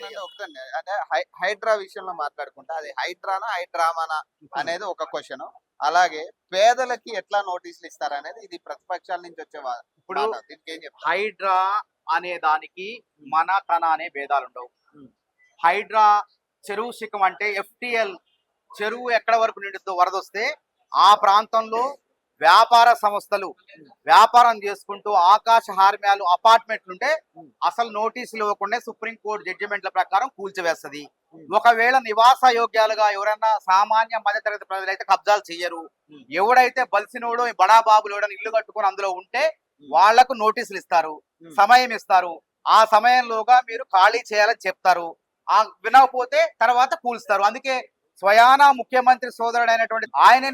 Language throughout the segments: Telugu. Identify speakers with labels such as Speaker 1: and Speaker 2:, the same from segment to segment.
Speaker 1: కాదండి ఒకటండి. అంటే హైడ్రా విషయంలో మాట్లాడుకుంటే అది హైడ్రానా? హైడ్రామానా? అనేది ఒక క్వెషన్. అలాగే పేదలకి ఎట్లా నోటీసులు ఇస్తారనేది ఇది ప్రతిపక్షాల నుంచి వచ్చే
Speaker 2: ఇప్పుడు
Speaker 1: మాట. దీనికేం చెప్తారు?
Speaker 2: హైడ్రా అనే దానికి మన తన అనే భేదాలుండవు. హైడ్రా చెరువు శిఖం అంటే ఎఫ్టిఎల్ చెరువు ఎక్కడ వరకు నిండుతో వరదొస్తే ఆ ప్రాంతంలో వ్యాపార సంస్థలు వ్యాపారం చేసుకుంటూ ఆకాశ హార్మ్యాలు అపార్ట్మెంట్లుంటే అసలు నోటీసులు ఇవ్వకుండా సుప్రీంకోర్టు జడ్జిమెంట్ల ప్రకారం కూల్చివేస్తుంది. ఒకవేళ నివాస యోగ్యాలుగా ఎవరైనా సామాన్య మధ్యతరగతి ప్రజలైతే కబ్జాలు చెయ్యరు. ఎవడైతే బలిసినోడో బడాబాబులు ఎవడైనా ఇల్లు కట్టుకొని అందులో ఉంటే వాళ్లకు నోటీసులు ఇస్తారు, సమయం ఇస్తారు. ఆ సమయంలోగా మీరు ఖాళీ చేయాలని చెప్తారు. ఆ వినకపోతే తర్వాత కూల్స్తారు. అందుకే స్వయానా ముఖ్యమంత్రి సోదరుడైనటువంటి ఆయనే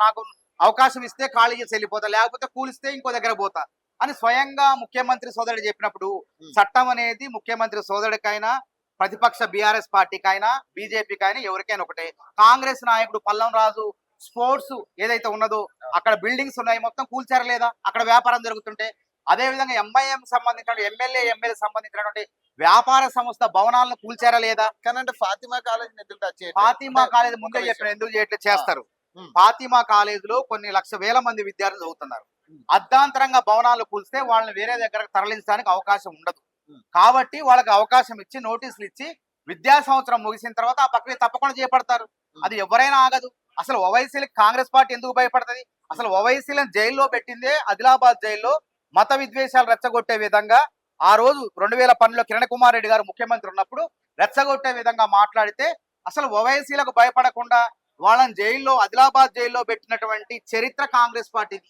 Speaker 2: నాకు అవకాశం ఇస్తే ఖాళీ చేసి వెళ్ళిపోతా, లేకపోతే కూలిస్తే ఇంకో దగ్గర పోతా అని స్వయంగా ముఖ్యమంత్రి సోదరుడు చెప్పినప్పుడు చట్టం అనేది ముఖ్యమంత్రి సోదరుడికైనా ప్రతిపక్ష బీఆర్ఎస్ పార్టీకైనా బీజేపీకైనా ఎవరికైనా ఒకటే. కాంగ్రెస్ నాయకుడు పల్లం రాజు స్పోర్ట్స్ ఏదైతే ఉన్నదో అక్కడ బిల్డింగ్స్ ఉన్నాయి, మొత్తం కూల్చారా లేదా అక్కడ వ్యాపారం జరుగుతుంటే? అదే విధంగా ఎంఐఎం సంబంధించిన ఎమ్మెల్యే సంబంధించినటువంటి వ్యాపార సంస్థ భవనాలను కూల్చారా లేదా?
Speaker 1: కానీ ఫాతిమా కాలేజ్ ఎందుకు టచ్ చేయట్లేదు?
Speaker 2: ఫాతిమా కాలేజ్ ముందే
Speaker 1: ఒక
Speaker 2: చెప్పిన
Speaker 1: విషయం.
Speaker 2: ఎందుకు చేయట్లేదు చేస్తారు.
Speaker 1: ఉమ్.
Speaker 2: ఫాతిమా కాలేజ్ లో కొన్ని వేల మంది విద్యార్థులు చదువుతున్నారు. అర్ధాంతరంగా భవనాలు కూల్స్తే వాళ్ళని వేరే దగ్గరకు తరలించడానికి అవకాశం ఉండదు. కాబట్టి వాళ్ళకి అవకాశం ఇచ్చి నోటీసులు ఇచ్చి విద్యా సంవత్సరం ముగిసిన తర్వాత ఆ ప్రక్రియ తప్పకుండా చేపడతారు. అది ఎవరైనా ఆగదు. అసలు ఓవైసీలకు కాంగ్రెస్ పార్టీ ఎందుకు భయపడుతుంది? అసలు ఓవైసీలను జైల్లో పెట్టిందే ఆదిలాబాద్ జైల్లో మత విద్వేషాలు రెచ్చగొట్టే విధంగా ఆ రోజు 2012లో కిరణ్ కుమార్ రెడ్డి గారు ముఖ్యమంత్రి ఉన్నప్పుడు రెచ్చగొట్టే విధంగా మాట్లాడితే అసలు ఓవైసీలకు భయపడకుండా వాళ్ళని జైల్లో ఆదిలాబాద్ జైల్లో పెట్టినటువంటి చరిత్ర కాంగ్రెస్ పార్టీది.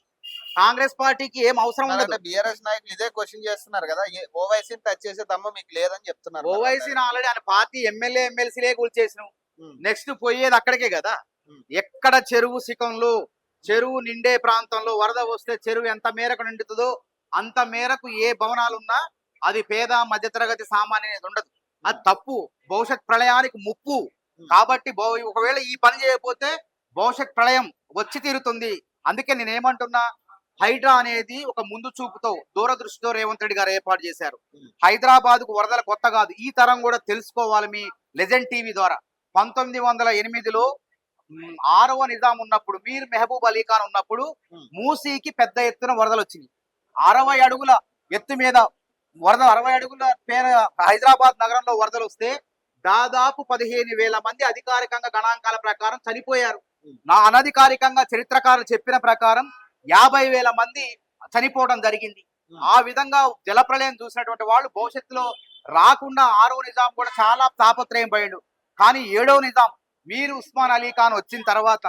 Speaker 2: కాంగ్రెస్ పార్టీకి ఏం అవసరం ఉండదు.
Speaker 1: బీఆర్ఎస్ నాయకులు ఇదే క్వశ్చన్ చేస్తున్నారు కదా, ఓవైసీని టచ్ చేసే దమ్ము మీకు లేదని చెప్తున్నారు.
Speaker 2: ఓవైసీని ఆల్రెడీ ఆయన పార్టీ ఎమ్మెల్సీలే కూల్చేసిన నెక్స్ట్ పోయేది అక్కడికే కదా. ఎక్కడ చెరువు శిఖంలో చెరువు నిండే ప్రాంతంలో వరద వస్తే చెరువు ఎంత మేరకు నిండుతుందో అంత మేరకు ఏ భవనాలున్నా అది పేద మధ్యతరగతి సామాన్య ఉండదు. అది తప్పు, భవిష్యత్ ప్రళయానికి ముప్పు. కాబట్టి ఒకవేళ ఈ పని చేయకపోతే భవిష్యత్ ప్రళయం వచ్చి తీరుతుంది. అందుకే నేనేమంటున్నా, హైడ్రా అనేది ఒక ముందు చూపుతో దూరదృష్టితో రేవంత్ రెడ్డి గారు ఏర్పాటు చేశారు. హైదరాబాద్ కు వరదల కొత్త కాదు, ఈ తరం కూడా తెలుసుకోవాలి మీ లెజెండ్ టీవీ ద్వారా. 1908లో 6వ నిజాం ఉన్నప్పుడు మీర్ మెహబూబ్ అలీ ఖాన్ ఉన్నప్పుడు మూసీకి పెద్ద ఎత్తున వరదలు వచ్చినాయి. 60 అడుగుల ఎత్తు మీద వరద, 60 అడుగుల హైదరాబాద్ నగరంలో వరదలు వస్తే దాదాపు 15,000 మంది అధికారికంగా గణాంకాల ప్రకారం చనిపోయారు. అనధికారికంగా చరిత్రకారులు చెప్పిన ప్రకారం 50,000 మంది చనిపోవడం జరిగింది. ఆ విధంగా జలప్రలయం చూసినటువంటి వాళ్ళు భవిష్యత్తులో రాకుండా 6వ నిజాం కూడా చాలా తాపత్రయం పడాడు. కానీ 7వ నిజాం మీర్ ఉస్మాన్ అలీ ఖాన్ వచ్చిన తర్వాత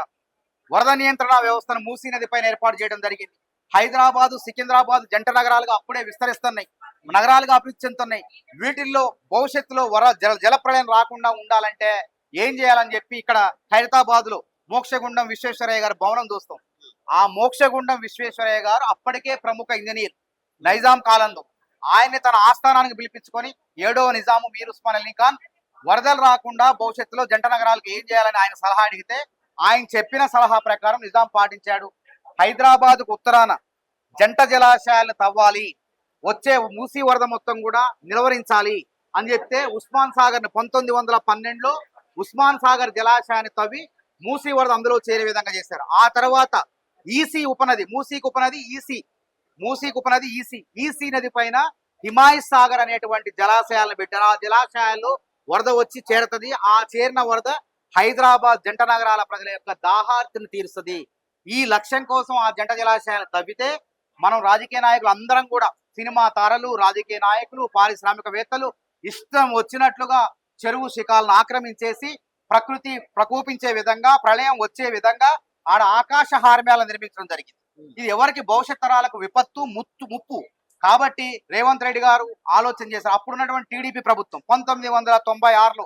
Speaker 2: వరద నియంత్రణ వ్యవస్థను మూసీ నది పైన ఏర్పాటు చేయడం జరిగింది. హైదరాబాదు సికింద్రాబాద్ జంట నగరాలుగా అప్పుడే విస్తరిస్తున్నాయి, నగరాలుగా అభివృద్ధి చెందుతున్నాయి. వీటిల్లో భవిష్యత్తులో జలప్రలయం రాకుండా ఉండాలంటే ఏం చేయాలని చెప్పి ఇక్కడ ఖైరతాబాద్ లో మోక్షగుండం విశ్వేశ్వరయ్య గారు భవనం చూస్తాం. ఆ మోక్షగుండం విశ్వేశ్వరయ్య గారు అప్పటికే ప్రముఖ ఇంజనీర్ నైజాం కాలంలో. ఆయన్ని తన ఆస్థానానికి పిలిపించుకొని 7వ నిజాము మీర్ ఉస్మాన్ అలీ ఖాన్ వరదలు రాకుండా భవిష్యత్తులో జంట నగరాలకు ఏం చేయాలని ఆయన సలహా అడిగితే ఆయన చెప్పిన సలహా ప్రకారం నిజాం పాటించాడు. హైదరాబాద్ కు ఉత్తరాన జంట జలాశయాలను తవ్వాలి, వచ్చే మూసీ వరద మొత్తం కూడా నిలువరించాలి అని చెప్తే ఉస్మాన్ సాగర్ 1912లో ఉస్మాన్ సాగర్ జలాశయాన్ని తవ్వి మూసీ వరద అందులో చేరే విధంగా చేశారు. ఆ తర్వాత ఈసీ ఉపనది, మూసీకి ఉపనది ఈసీ నది పైన హిమాయత్ సాగర్ అనేటువంటి జలాశయాలను పెట్టారు. ఆ జలాశయాల్లో వరద వచ్చి చేరుతుంది. ఆ చేరిన వరద హైదరాబాద్ జంట నగరాల ప్రజల యొక్క దాహార్తిని తీరుస్తుంది. ఈ లక్ష్యం కోసం ఆ జంట జలాశయాలు తవ్వితే మనం రాజకీయ నాయకులు అందరం కూడా, సినిమా తారలు, రాజకీయ నాయకులు, పారిశ్రామికవేత్తలు ఇష్టం వచ్చినట్లుగా చెరువు శిఖాలను ఆక్రమించేసి ప్రకృతి ప్రకోపించే విధంగా, ప్రళయం వచ్చే విధంగా ఆడ ఆకాశ హార్మ్యాలను నిర్మించడం జరిగింది. ఇది ఎవరికి భవిష్యత్ తరాలకు విపత్తు, ముప్పు. కాబట్టి రేవంత్ రెడ్డి గారు ఆలోచన చేశారు. అప్పుడున్నటువంటి టీడీపీ ప్రభుత్వం 1996లో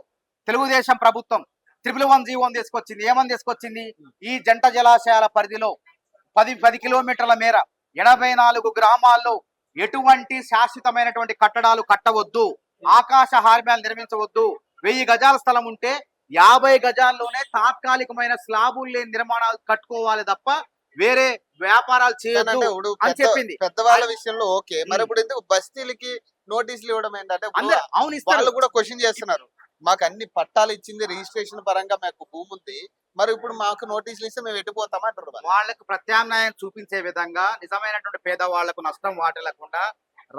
Speaker 2: తెలుగుదేశం ప్రభుత్వం 111 జీవోని తీసుకొచ్చింది. ఏమని తీసుకొచ్చింది? ఈ జంట జలాశయాల పరిధిలో 10 కిలోమీటర్ల మేర 84 గ్రామాల్లో ఎటువంటి శాశ్వతమైనటువంటి కట్టడాలు కట్టవద్దు, ఆకాశ హార్మ్యాలు నిర్మించవద్దు. 1000 గజాల స్థలం ఉంటే 50 గజాల్లోనే తాత్కాలికమైన స్లాబులు లేని నిర్మాణాలు కట్టుకోవాలి తప్ప వేరే వ్యాపారాలు
Speaker 1: అంటే
Speaker 2: చేయొద్దు
Speaker 1: ఇప్పుడు
Speaker 2: అని చెప్పింది.
Speaker 1: పెద్దవాళ్ళ విషయంలో ఓకే, మరి
Speaker 2: ఉమ్.
Speaker 1: ఇప్పుడు ఎందుకు బస్తీలకి నోటీసులు ఇవ్వడం ఏంటంటే ఇప్పుడు
Speaker 2: అందరు అవును ఇస్తారు.
Speaker 1: వాళ్ళు కూడా క్వశ్చన్ చేస్తున్నారు. మాకు అన్ని పట్టాలు ఇచ్చింది, రిజిస్ట్రేషన్ పరంగా మాకు భూమి ఉంది, మరి ఇప్పుడు మాకు నోటీసులు ఇస్తే మేము ఎట్టిపోతామా అంటారు వాళ్ళు.
Speaker 2: వాళ్ళకు ప్రత్యామ్నాయం చూపించే విధంగా నిజమైనటువంటి పేదవాళ్లకు నష్టం వాటిల్లకుండా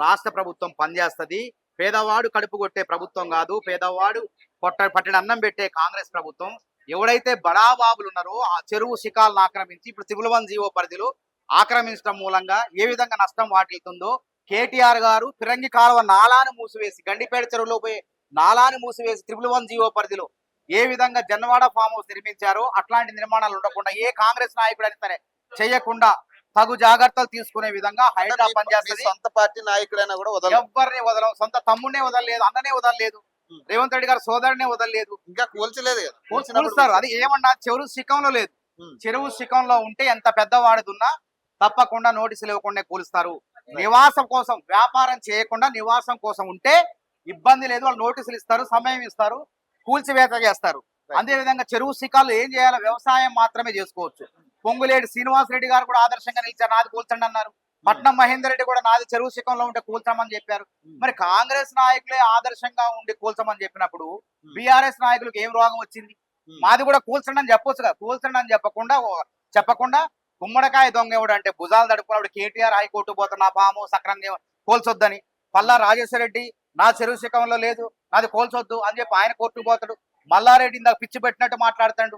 Speaker 2: రాష్ట్ర ప్రభుత్వం పనిచేస్తది. పేదవాడు కడుపు కొట్టే ప్రభుత్వం కాదు. పేదవాడు పట్టెడు అన్నం పెట్టే కాంగ్రెస్ ప్రభుత్వం. ఎవడైతే బడాబాబులు ఉన్నారో ఆ చెరువు శిఖాలను ఆక్రమించి ఇప్పుడు త్రిబుల్ జీవో పరిధిలో ఆక్రమించడం మూలంగా ఏ విధంగా నష్టం వాటిల్తుందో కేటీఆర్ గారు ఫిరంగి కాలువ నాలాను మూసివేసి గండిపేట చెరువులో పోయి నాలాను మూసివేసి త్రిబుల్ జీవో పరిధిలో ఏ విధంగా జన్వాడ ఫామ్ హౌస్ నిర్మించారో అట్లాంటి నిర్మాణాలు ఉండకుండా ఏ కాంగ్రెస్ నాయకుడు అని సరే చేయకుండా తగు జాగ్రత్తలు తీసుకునే విధంగా హైడ్రా
Speaker 1: మీ
Speaker 2: పనిచేస్తుంది.
Speaker 1: సొంత పార్టీ నాయకుడైనా కూడా వదలరు.
Speaker 2: ఎవరిని వదలం, సొంత తమ్ముడినే వదలలేదు, అన్ననే వదలలేదు, రేవంత్ రెడ్డి గారు సోదరునే వదలలేదు.
Speaker 1: ఇంకా కూల్చలేదు కదా. కూల్చినప్పుడు
Speaker 2: కూలుస్తారు. అది ఏమన్నా చెరువు శిఖంలో లేదు. చెరువు శిఖంలో ఉంటే ఎంత పెద్దవాడుతున్నా తప్పకుండా నోటీసులు ఇవ్వకుండా కూలుస్తారు. నివాసం కోసం వ్యాపారం చేయకుండా నివాసం కోసం ఉంటే ఇబ్బంది లేదు. వాళ్ళు నోటీసులు ఇస్తారు, సమయం ఇస్తారు, కూల్చివేత చేస్తారు. అదే విధంగా చెరువు శిఖాలు ఏం చేయాలో వ్యవసాయం మాత్రమే చేసుకోవచ్చు. పొంగులేటి శ్రీనివాస్ రెడ్డి గారు కూడా ఆదర్శంగా నిలిచారు, నాది కూల్చండి అన్నారు. పట్నం మహేందర్ రెడ్డి కూడా నాది చెరువు శిఖంలో ఉంటే కూల్చమని చెప్పారు. మరి కాంగ్రెస్ నాయకులే ఆదర్శంగా ఉండి కూల్చమని చెప్పినప్పుడు బీఆర్ఎస్ నాయకులకు ఏం రోగం వచ్చింది? మాది కూడా కూల్చండి అని చెప్పొచ్చు కదా. కూల్చండి అని చెప్పకుండా గుమ్మడికాయ దొంగ ఎవడు అంటే భుజాలు తడుపుకున్నప్పుడు కేటీఆర్ హైకోర్టు పోతున్న పాము సక్రంగా కోల్చొద్దని, పల్లా రాజేశ్వర రెడ్డి నా చెరువు శిఖంలో లేదు నాది కోల్చొద్దు అని చెప్పి ఆయన కోర్టుకు పోతాడు. మల్లారెడ్డి ఇందాక పిచ్చి పెట్టినట్టు మాట్లాడుతాడు.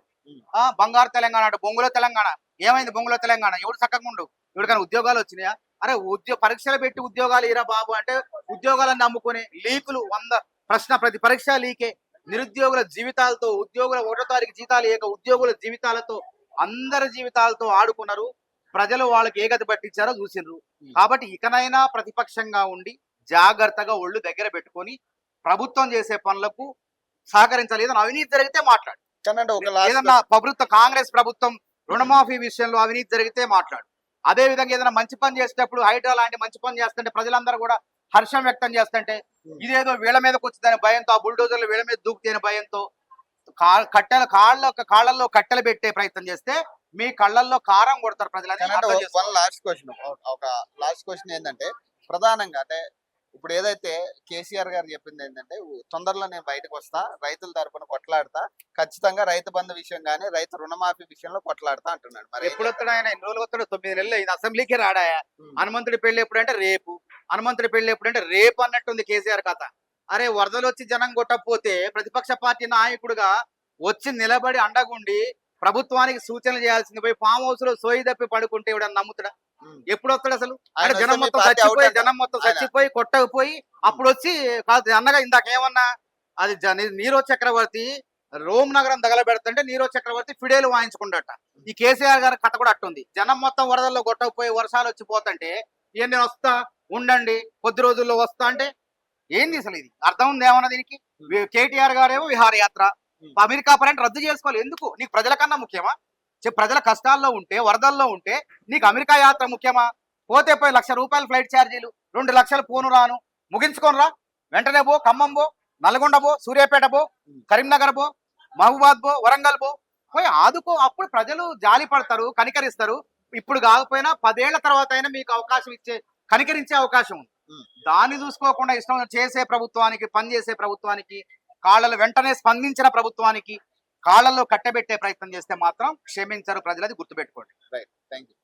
Speaker 2: బంగారు తెలంగాణ అంటే బొంగులో తెలంగాణ. ఏమైంది బొంగులో తెలంగాణ? ఎవడు చక్కగా ఉండు, ఎవరికైనా ఉద్యోగాలు వచ్చినాయా? అరే పరీక్షలు పెట్టి ఉద్యోగాలు ఇరా బాబు అంటే ఉద్యోగాలను నమ్ముకునే లీకులు 100 ప్రతి పరీక్ష లీకే. నిరుద్యోగుల జీవితాలతో, ఉద్యోగుల 1వ తారీఖు జీతాలు ఏక ఉద్యోగుల జీవితాలతో, అందరి జీవితాలతో ఆడుకున్నారు. ప్రజలు వాళ్ళకి ఏ గతి పట్టించారో చూసిండ్రు. కాబట్టి ఇకనైనా ప్రతిపక్షంగా ఉండి జాగ్రత్తగా ఒళ్ళు దగ్గర పెట్టుకొని ప్రభుత్వం చేసే పనులకు సహకరించాలి. ఏదైనా అవినీతి జరిగితే మాట్లాడు.
Speaker 1: కానీ ఒక last
Speaker 2: ఏదన్నా కాంగ్రెస్ ప్రభుత్వం రుణమాఫీ విషయంలో అవినీతి జరిగితే మాట్లాడు. అదే విధంగా ఏదైనా మంచి పని చేసేటప్పుడు హైడ్రా లాంటి మంచి పని చేస్తుంటే ప్రజలందరూ కూడా హర్షం వ్యక్తం చేస్తుంటే ఇదేదో వీళ్ళ మీదకి వచ్చిందని భయంతో, ఆ బుల్డోజర్లు వీళ్ళ మీద దూకుతేనే భయంతో కాళ్ళల్లో కట్టెలు పెట్టే ప్రయత్నం చేస్తే మీ కళ్ళల్లో కారం కొడతారు ప్రజలని అర్థం చేసుకోవాలి.
Speaker 1: ఒక లాస్ట్ క్వశ్చన్ ఏంటంటే ప్రధానంగా అంటే ఇప్పుడు ఏదైతే కేసీఆర్ గారు చెప్పింది ఏంటంటే తొందరలో నేను బయటకు వస్తా, రైతుల తరపున కొట్లాడతా, ఖచ్చితంగా రైతు బంధు విషయం కానీ రైతు రుణమాఫీ విషయంలో కొట్లాడతా అంటున్నాడు. మరి
Speaker 2: ఎప్పుడు వస్తాడు ఆయన? ఎన్ని రోజులు వస్తాడు? 9 నెలలు అయింది. అసెంబ్లీకి రాడాయా? హనుమంతుడి పెళ్లి ఎప్పుడు అంటే రేపు, హనుమంతుడి పెళ్లి ఎప్పుడు అంటే రేపు అన్నట్టుంది కేసీఆర్ కథ. అరే వరదలు వచ్చి జనం కొట్టకపోతే ప్రతిపక్ష పార్టీ నాయకుడుగా వచ్చి నిలబడి అండగుండి ప్రభుత్వానికి సూచనలు చేయాల్సింది పోయి ఫామ్ హౌస్ లో సోయి తప్పి పడుకుంటే ఎవడన్నా నమ్ముతాడా? ఎప్పుడు వస్తాడు అసలు? అంటే జనం మొత్తం చచ్చిపోయి కొట్టకపోయి అప్పుడు వచ్చి కాదు అన్నగా ఇందాకేమన్నా అది నీరో చక్రవర్తి రోమ్ నగరం తగలబెడుతుంటే నీరో చక్రవర్తి ఫిడేలు వాయించుకుంటాట. ఈ కేసీఆర్ గారి కథ కూడా అట్టుంది. జనం మొత్తం వరదల్లో కొట్టకపోయి వర్షాలు వచ్చిపోతుంటే ఏం నేను వస్తా ఉండండి కొద్ది రోజుల్లో వస్తా అంటే ఏంది అసలు? ఇది అర్థం ఉంది ఏమన్నా దీనికి? కేటీఆర్ గారేమో విహారయాత్ర, అమెరికా పర్యటన రద్దు చేసుకోవాలి. ఎందుకు? నీకు ప్రజల కన్నా ముఖ్యమా? ప్రజల కష్టాల్లో ఉంటే, వరదల్లో ఉంటే నీకు అమెరికా యాత్ర ముఖ్యమా? పోతే పోయి ₹1,00,000 ఫ్లైట్ ఛార్జీలు, 2 లక్షలు పోను రాను ముగించుకొని రా. వెంటనే పో, ఖమ్మం పో, నల్గొండ పో, సూర్యాపేట పో, కరీంనగర్ పో, మహబూబాద్ పో, వరంగల్ పో, పోయి ఆదుకో. అప్పుడు ప్రజలు జాలి పడతారు, కనికరిస్తారు. ఇప్పుడు కాకపోయినా 10 ఏళ్ల తర్వాత అయినా మీకు అవకాశం కనికరించే అవకాశం ఉంది. దాన్ని చూసుకోకుండా ఇష్టం చేసే ప్రభుత్వానికి, పనిచేసే ప్రభుత్వానికి, కాళ్ళలో వెంటనే స్పందించిన ప్రభుత్వానికి కాళ్ళల్లో కట్టబెట్టే ప్రయత్నం చేస్తే మాత్రం క్షమించరు ప్రజలది గుర్తుపెట్టుకోండి.
Speaker 1: Right, thank you.